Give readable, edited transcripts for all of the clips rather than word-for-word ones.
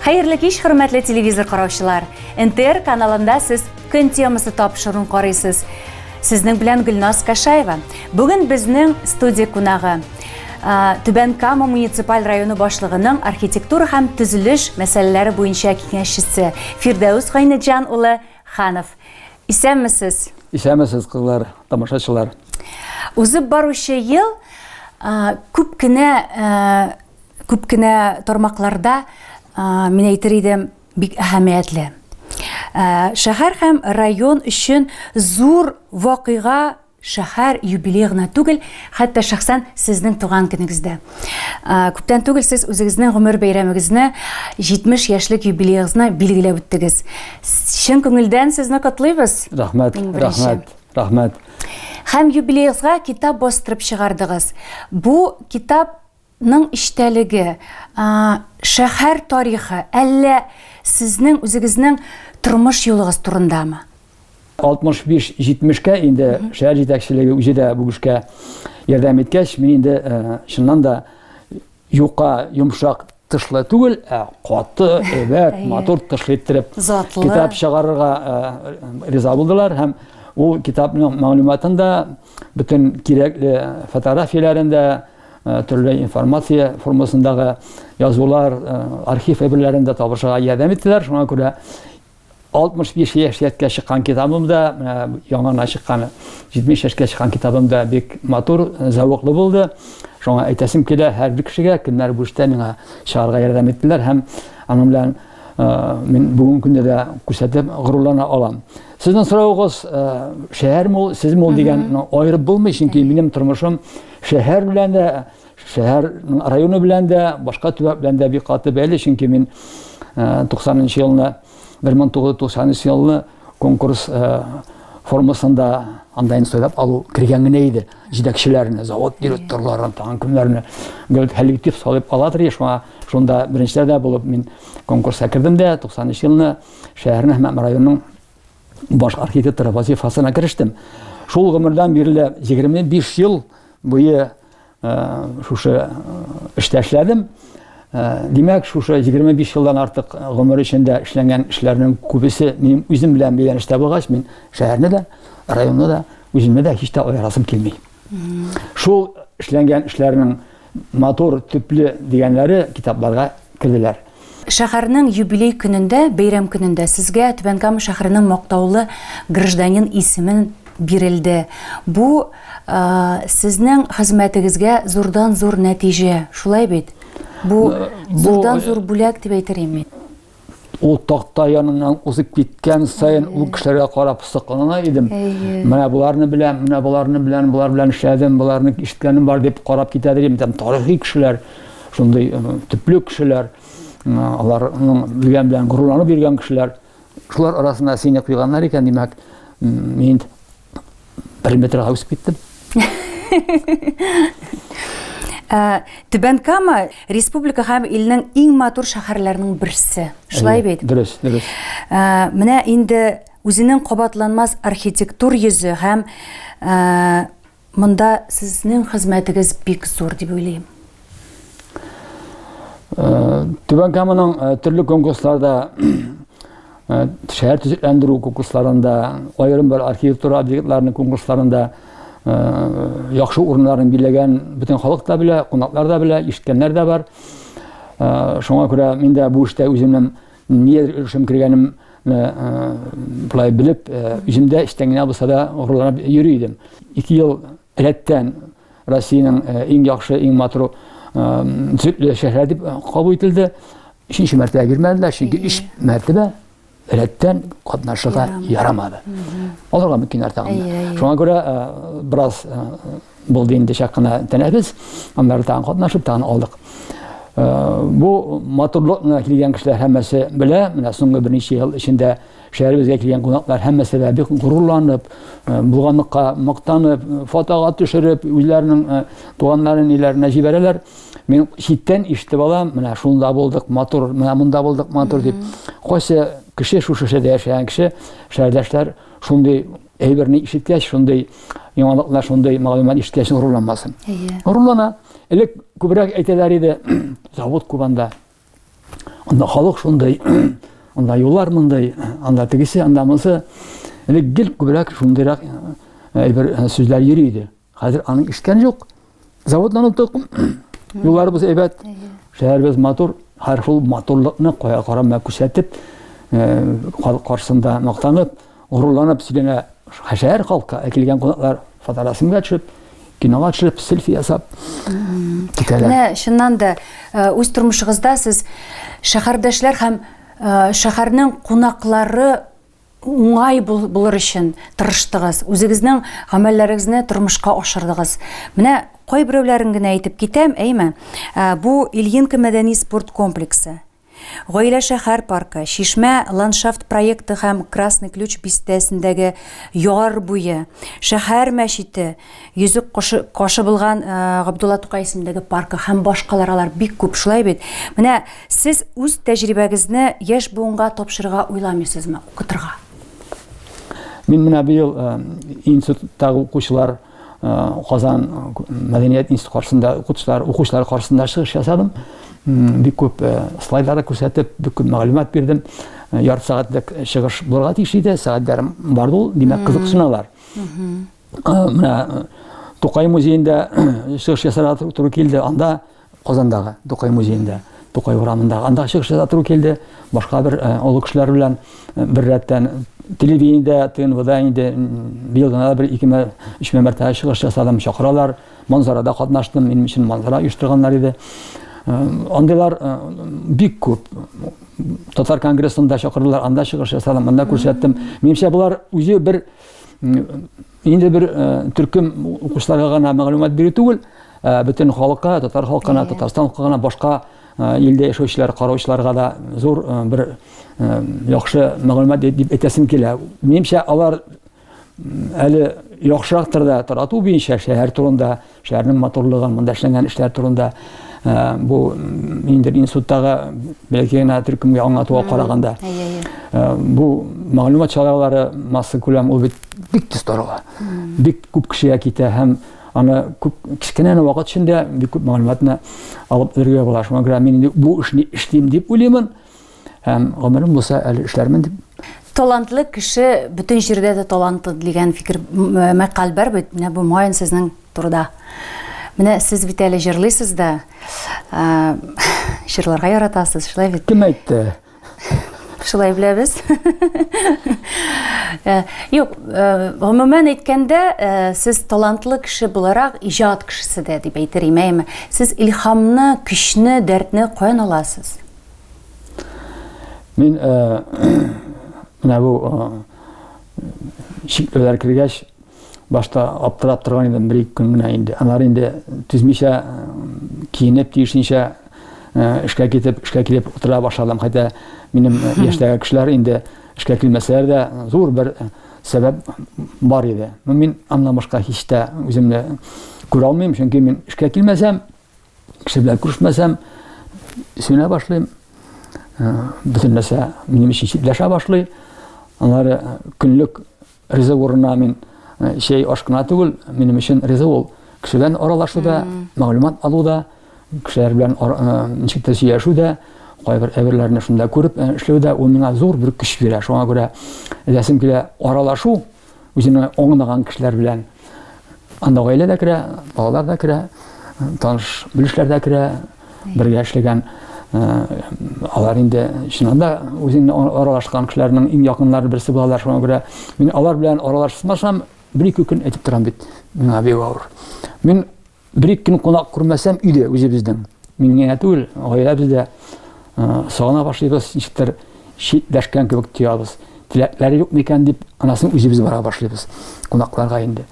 Хәерле кич, хөрмәтле телевизор караучылар. НТР каналында сез көн темасы тапшыруын карыйсыз. Сезнең белән Гөлназ Кашаева. Бүген безнең студия кунагы Түбән Кама муниципаль районы башлыгының архитектура һәм төзелеш мәсьәләләре буенча киңәшчесе Фирдәүс Гайниҗан улы Ханов. Исәнмесез? Исәнмесез, кызлар, тамашачылар. Узып баручы ел күп кенә тармакларда мин әйтер идем бик әһәмиятле. Шәһәр һәм район өчен зур вакыйга, шәһәр юбилей гына түгел, хәтта шәхсән сезнең туган көнегездә. Күптән түгел сез үзегезнең гомер бәйрәмегезне 70 яшьлек юбилейгызны билгеләп үттегез. Чын күңелдән сезне котлыйбыз. Рәхмәт. Һәм юбилейгызга китап бастырып чыгардыгыз. Бу китапның иштәлеге, шәһәр тарихы, әллә сезнең үзегезнең тормыш юлыгыз турындамы? 65-70-кә инде шәһәр җитәкчелеге үзе дә бу эшкә ярдәм иткәч, мин инде чыннан да юка, йомшак тышлы түгел, каты, әйбәт, матур тышлы иттереп китап чыгарырга риза булдылар һәм ул китапның мәгълүматында бөтен кирәкле фотографияләрендә, төрле информация формасындагы язулар, архив әйберләрендә табышырга ярдәм иттеләр. Шуңа күрә 65 яшькә чыккан китабымда, яңа чыккан 70 яшькә чыккан китабымда бик матур, зәвыклы булды. Шуңа әйтәсем килә, һәр бер кешегә кемнәр бу эштә миңа чыгарга ярдәм иттеләр һәм аның белән мин бүген көндә дә күрсәтеп горурлана алам. Сезнең сораугыз шәһәрме ул, сезме ул дигән аерып булмый, чөнки минем тормышым шәһәр белән дә, шәһәрнең районы белән дә, башка төбәк белән дә бик каты бәйле, чөнки мин 90-нчы елны 1990 елны конкурс формасында андайын сойлап алу кергән генә иде. Җитәкчеләрне, завод директорларын, тагын кемнәрне хәлитеп салып аладыр. Шунда беренчеләрдә булып мин конкурска кирдем дә 90-нчы елны шәһәрнең һәм районның баш архитекторы вазифасына керештем. Шул гомердән бирле 25 ел буе шушы эштә эшләдем. Димәк, шушы 25 елдан артык гомер эчендә эшләнгән эшләрнең күбесе минем үзем белән бәйләнештә булгач, мин шәһәрне дә, районны да, үземне дә һич тә аерасым килми. Шул эшләнгән эшләрнең матур, төпле дигәннәре китапларга кирделәр. Шәһәрнең юбилей көнендә, бәйрәм көнендә сезгә Түбән Кама шәһәренең мактаулы гражданин исемен бирелде. Бу сезнең хезмәтегезгә зурдан-зур нәтиҗә, шулай бит? Бу зурдан-зур бүләк дип әйтер мин. Ул такта яныннан узып киткән сайын ул кешеләргә карап соклана идем. Менә буларны белән, булар белән эшләдем, буларны ишеткәнем бар дип карап китәдер идем. Тарихи кешеләр, шундый төпле кешеләр, аларның белән горурланып биргән кешеләр. Шулар арасында сине куйганнар икән, димәк, мин периметрга үсеп киттем. Түбән Кама республика һәм илнең иң матур шәһәрләренең берсе. Шулай бит? Дөрес. Менә инде үзенең кабатланмас архитектур йөзе һәм монда сезнең хезмәтегез бик зур дип уйлыйм. Түбән Каманың төрле конкурсларда, шәһәр төзекләндерү конкурсларында, аерым бер архитектура объектларының конкурсларында яхшы урыннарын биләгән бөтен халык та белә, кунаклар да белә, ишеткәннәр дә бар. Шуңа күрә мин дә бу эштә үземнең ни эшем кергәнем булай белеп, үземдә эштән генә булса да горурланып йөри идем. 2 ел рәттән Россиянең иң яхшы, иң матур шәһәр дип кабул ителде. 3нче мәртәбә бирмәделәр, чөнки 3 мәртәбә рәттән катнашырга ярамады. Аларга мөмкин артыгында. Шуңа күрә бераз булды инде чакына тәнәфес, аннары тагын катнашып, тагын алдык. Бу матурлыкны килгән кешеләр һәммәсе белә, менә соңгы берничә ел эчендә шәһәребезгә килгән кунаклар һәммәсе дә бик горурланып, булганлыкка мактанып, фотога төшереп, үзләренең туганнарын иләренә җибәрәләр. Мин читтән ишетеп алам, менә шунда булдык, матур, менә монда булдык, матур дип. Кайсы кеше шушы шәһәрдә яшәгән кеше, шәһәрдәшләр шундый әйберне ишеткәч, шундый яңалыклар, шундый мәгълүмат ишеткәч горурланмасын. Горурлана. Элек күбрәк әйтәләр иде, завод Кубанда Анда халык шундай, анда юллар мондай, анда тегесе, анда монысы. Элек гел күбрәк шундыйрак бер сүзләр йөри иде. Хәзер аның ишеткән юк. Заводдан уттык. Юлларыбыз әйбәт, шәһәрбез матур, һәр шул матурлыкны кая карама күрсәтеп, халык каршысында мактанып, горурланып сөйләнә шәһәр халкы, килгән кунаклар фоторәсемгә төшеп, кинога төшеп, селфи ясап китәләр. Менә шуннан да үз тормышыгызда сез шәһәрдәшләр һәм шәһәрнең кунаклары уңай булыр өчен тырыштыгыз, үзегезнең гамәлләрегезне тормышка ашырдыгыз. Менә кайберәүләрен генә әйтеп китәм, әйме? Бу Ильинка мәдәни спорт комплексы, Гаилә шәһәр паркы, Шишмә ландшафт проекты һәм Красный ключ бистәсендәге яр буе, шәһәр мәчете, Йөзек кашы булган Габдулла Тукай исемендәге паркы һәм башкалар бик күп, шулай бит. Менә сез үз тәҗрибәгезне яшь буынга тапшырырга уйламыйсызмы, укытырга? Мин менә быел институттагы укучылар Казан мәдәният институты каршысында укучылар каршысында чыгыш ясадым. Бик күп слайдлар күрсәтеп, бик күп мәгълүмат бирдем. Ярты сәгатьлек чыгыш булырга тиеш иде, сәгатьләрем барды ул, димәк кызыксыналар. Менә Тукай музеенда чыгыш ясарга туры килде, анда Казандагы Тукай музеенда, Тукай урамындагы анда чыгыш ясарга туры килде. Башка бер олы кешеләр белән бер рәттән телевидениедә, ТНВда инде быел гына бер 2-3 мәртәбә чыгыш ясадым, чакыралар, манзарада катнаштым, минем өчен манзара оештырганнар иде. Андайлар бик күп. Татар конгрессында чакырдылар, анда чыгыш ясадым, анда күрсәттем. Минемчә булар үзе бер инде бер төркем укучыларга гына мәгълүмат бирү түгел, бөтен халыкка, татар халкына, Татарстан халкына, башка илдә яшәүчеләр, караучыларга да зур бер яхшы мәгълүмат дип әйтәсем килә. Минемчә алар әле яхшырактыр да тарату буенча шәһәр турында, шәһәрнең матурлыгын, монда эшләнгән эшләр турында бу инде институттагы белгенә төркемгә аңлатуга караганда бу мәгълүмат чаралары масса күләм ул бик тиз тарала. Бик күп кешегә китә һәм аны күп кичкенә вакыт эчендә бик күп мәгълүматны алып йөрергә була. Шуңа күрә мин бу эшне эшлим дип уйлыймын һәм гомерем булса әле эшләрмен дип. Талантлы кеше бөтен җирдә дә талантлы дигән фикер мәкаль бар бит. Менә бу маян сезнең турыда. Менә сез бит әле җырлыйсыз да, җырларга яратасыз, шулай бит? Кем әйтте? Шулай беләбез. Юк, гомумән әйткәндә, сез талантлы кеше буларак иҗат кешесе дә дип әйтер имәйме? Сез илһамны, көчне, дәртне каян аласыз? Мин менә бу шикләр кергәч башта аптырап торган идем, бер-ике көн генә инде. Алар инде түзмичә киенеп, тиешенчә эшкә килеп утыра башладым. Хәтта минем яшьтәге кешеләр инде эшкә килмәсәләр дә зур бер сәбәп бар иде. Мин аннан башка һич тә үземне күрә алмыйм, чөнки мин эшкә килмәсәм, кеше белән күрешмәсәм, сөйлә башлыйм. Бөтен нәрсә минем өчен читләшә башлый. Алар көнлек ризык урынына мин шей ашкына түгел, минем өчен ризык ул кеше белән аралашуда, мәгълүмат алуда, кешеләр белән ничектер сөйләшүдә, кайбер әйберләрне шунда күреп эшләүдә ул миңа зур бер көч бирә. Шуңа күрә әйтәсем килә, аралашу үзенә аңлаган кешеләр белән. Анда гаилә дә керә, балалар да керә, таныш белешләр дә керә, бергә эшләгән алар инде чыннан да үзенә аралашкан кешеләрнең иң якыннары берсе булалар. Шуңа күрә мин алар белән аралашмасам, бер-ике көн әйтеп торам бит, миңа бик авыр. Мин бер-ике көн кунак күрмәсәм өйдә үзебезнең, миңа түгел, гаиләбездә сагына башлыйбыз, ничектер читләшкән кебек тоябыз. Теләкләре юк микән дип, анасын үзебез бара башлыйбыз кунакларга инде.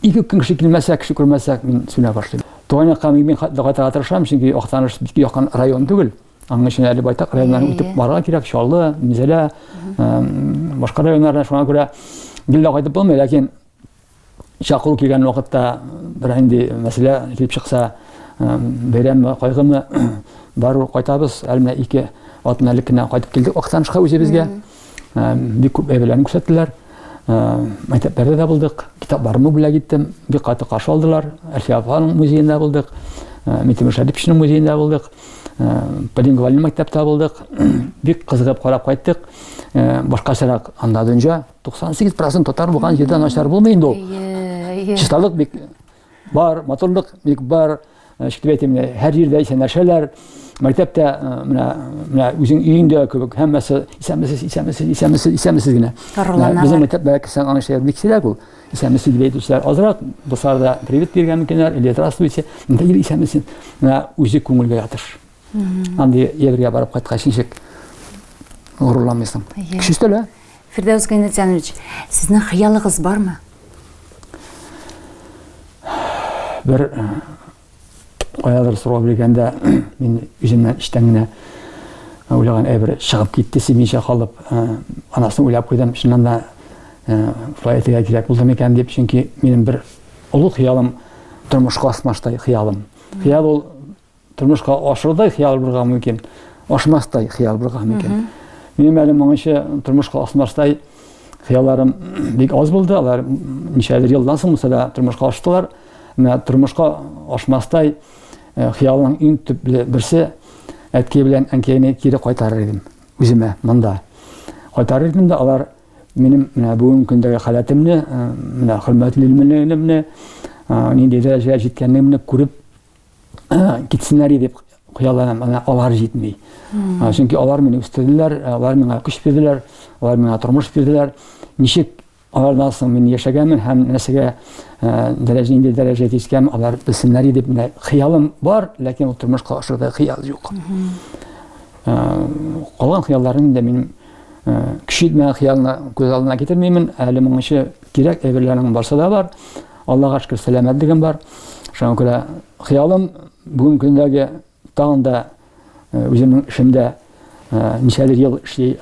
Ике көн кеше килмәсә, кеше күрмәсәк, мин сөйлә башлыйм. Туганыкка мин кайтырга тырышам, чөнки Актаныш бик якын район түгел. Аның өчен әле байтак районнарны үтеп барырга кирәк, Чаллы, Мизелә, башка районнарда. Шуңа күрә гелдә кайтып булмый, ләкин чакыру килгән вакытта бер инде мәсьәлә килеп чыкса, бәйрәм кайгымы бару кайтабыз, әле 2 атналық кенә кайтып килдек Актанышка үзебезгә. Бик күп әйберләрне күрсәттеләр. Мәктәпләрдә дә булдык, китапларны бүләк иттем, бик каты каршы алдылар. Әлфия апаның музеенда булдык. Митимеш Әдипшінің музейінде болдық, билингваль мектепте болдық, бик қызығып қарап қайттық. Башқашарақ анда дөнжә 98% тотар болған жерден нашар болмайды ол. Чисталык бик бар, моторлык бик бар. Шиктебетем, һәр җирдә исә нәрсәләр. Мәктәптә менә үзең өеңдә кебек һәммәсе исәмсез генә. Безнең мәктәптә кесәң аңлашыр бик сирәк ул. Исәмсез дип әйтүчеләр азрак. Булсарда привет биргән микәннәр, или здравствуйте. Монда ир исәмсез. Менә үзе күңелгә ятыр. Анда егергә барып кайткач ничек горурланмыйсың. Кичтелә. Фирдәүс Гайнетҗанович, сезнең хыялыгыз бармы? Бер Каядыр сорап биргәндә мин үземнән иштән генә уйлаган әйбер чыгып китте симичә калып, анасын уйлап куйдым, шуннан да флайтыга кирәк булды микән дип, чөнки минем бер олы хыялым тормышка асмаштай хыялым. Хыял ул тормышка ашырдай хыял булырга мөмкин, ашмастай хыял булырга мөмкин. Минем әле моңынча тормышка асмаштай хыялларым бик аз булды, алар ничәдер елдан соң булса тормышка аштылар. Менә тормышка ашмастай хыялның иң төпле берсе әткәй белән әнкәйне кире кайтарыр идем үземә монда. Кайтарыр идем дә алар минем менә бүгенге көндәге халәтемне, менә хөрмәтлелегемне, нинди дәрәҗәгә җиткәнлегемне күреп китсеннәр дип хыялланам. Алар җитми. Чөнки алар мине үстерделәр, алар миңа көч бирделәр, алар миңа тормыш бирделәр. Ничек алардан соң мин яшәгәнмен һәм нәрсәгә дәрәҗә җиткән алар белсеннәр дип менә хыялым бар, ләкин ул тормышка ашырдай хыял юк. Калган хыялларым да минем күчитмә хыялны күз алдына китермәймен. Әле моңчы кирәк әйберләрнең барса да бар. Аллага шөкер сәламәтлегем бар. Шуңа күрә хыялым бүген көндәге тагын да үземнең эшемдә ничәдер ел эшли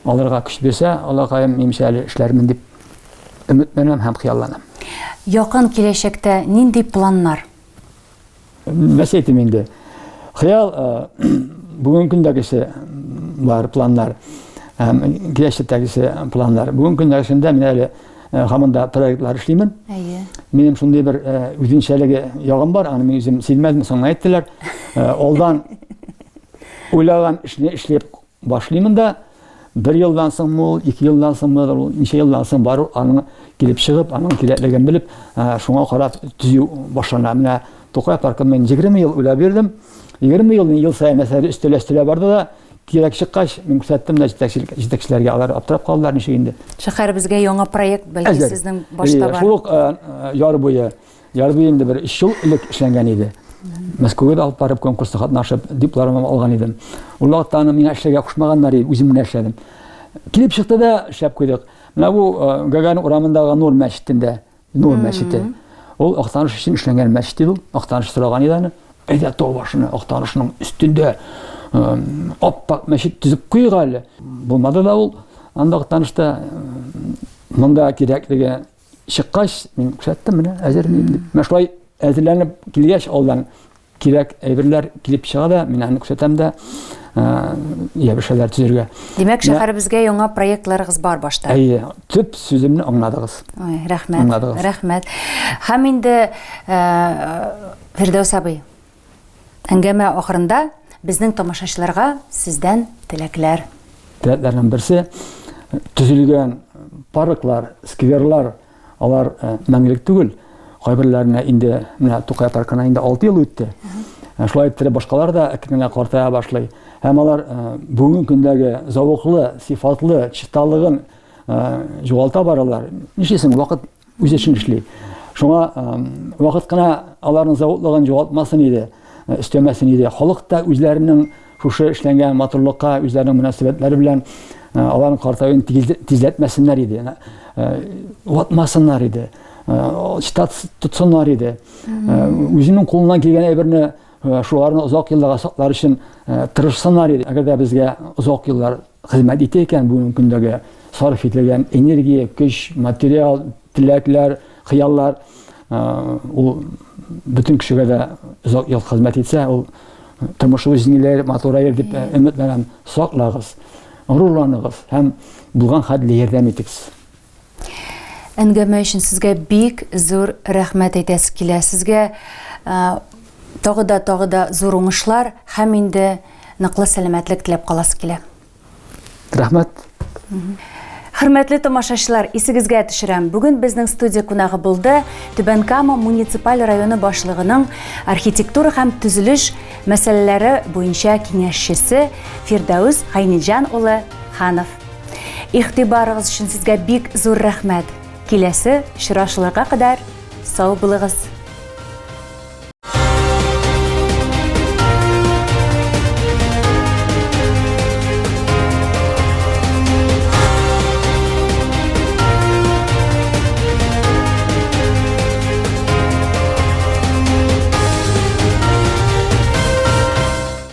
алырга көч бирсә, Аллаһым имшәле эшләрмен дип өметләнәм һәм хыялланам. Якын киләчәктә нинди планнар? Мәсәйтем инде. Хыял бүген көндәгесе бар планнар. Киләчәктәгесе планнар. Бүген көндәгесендә мин әле һаманда проектлар эшлимен. Минем шундый бер үзенчәлеге ягым бар, аны мин үзем сизмәдем, соң әйттеләр. Алдан уйлаган эшне эшләп башлыймын да, 1 елдан соң мул, 2 елдан соң мул, ничә елдан соң бар, аның килеп чыгып, аның кирәклеген белеп, шуңа карап төзү башлана. Менә Тукай паркын мен 20 ел уйлап бирдем. 20 ел сайын әсәре өстәләштеләр барды да, кирәк чыккач, мин күрсәттем дә җитәкчеләргә, алар аптырап калдылар ничек инде. Шәһәр безгә яңа проект, бәлки сезнең башта бар. Шул яр буе инде бер 3 ел элек эшләнгән иде. Мәскәүгә алып барып конкурста катнашып, дипломымны алган идем. Ул вакытта аны миңа эшләргә кушмаганнар иде, үзем менә эшләдем. Килеп чыкты да эшләп куйдык. Менә бу Гагарин урамындагы Нур мәчетендә, Нур мәчете. Ул Актаныш өчен эшләнгән мәчет иде. Актаныш сораган иде аны. Әйдә тау башына Актанышның өстендә аппак мәчет төзеп куйга әле. Булмады да ул. Анда Актанышта монда кирәклеге чыккач, мин күрсәттем менә әзерлим дип. Менә шулай әзерләнеп килгәч, алдан кирәк әйберләр килеп чыга да, мин аны күрсәтәм дә, ябышалар төзергә. Димәк, шәһәребезгә яңа проектларыгыз бар башта. Төп сүземне аңладыгыз. Рәхмәт. Рәхмәт. Һәм инде Фирдәүс абый, әңгәмә ахырында безнең тамашачыларга сездән теләкләр. Теләкләрнең берсе төзелгән парклар, скверлар, алар мәңгелек түгел. Кайберләренә инде менә Тукай паркына инде 6 ел үтте. Шулай итеп башкалар да әкренләп картая башлый. Һәм алар бүгенге көндәге завоклы, сифатлы, чисталыгын югалта баралар. Ничесен вакыт үзе өчен эшли. Шуңа вакыт кына аларның завоклыгын югалтмасын иде, өстәмәсен иде. Халык та үзләренең шушы эшләнгән матурлыкка, үзләренең мөнәсәбәтләре белән аларның картаюын тизләтмәсеннәр иде. Ватмасыннар иде. Штат тутсыннар иде. Үзенең кулыннан килгән әйберне шуларны озак елларга саклар өчен тырышсыннар иде. Әгәр дә безгә озак еллар хезмәт итә икән бүгенге көндәге сарыф ителгән энергия, көч, материал, теләкләр, хыяллар, ул бөтен кешегә дә озак ел хезмәт итсә, ул тормышыбыз җиңеләр, матурайыр дип өметләнәм. Саклагыз, горурланыгыз һәм булган хәтле ярдәм итегез. Әңгәмә өчен сезгә бик зур рәхмәт әйтәсе килә. Сезгә Тагы да зур уңышлар һәм инде ныклы сәламәтлек теләп каласы килә. Рәхмәт. Хөрмәтле тамашачылар, исегезгә төшерәм. Бүген безнең студия кунагы булды Түбән Кама муниципаль районы башлыгының архитектура һәм төзелеш мәсьәләләре буенча киңәшчесе Фирдәүс Гайниҗан улы Ханов. Игътибарыгыз өчен сезгә бик зур рәхмәт. Киләсе очрашуларга кадәр сау булыгыз.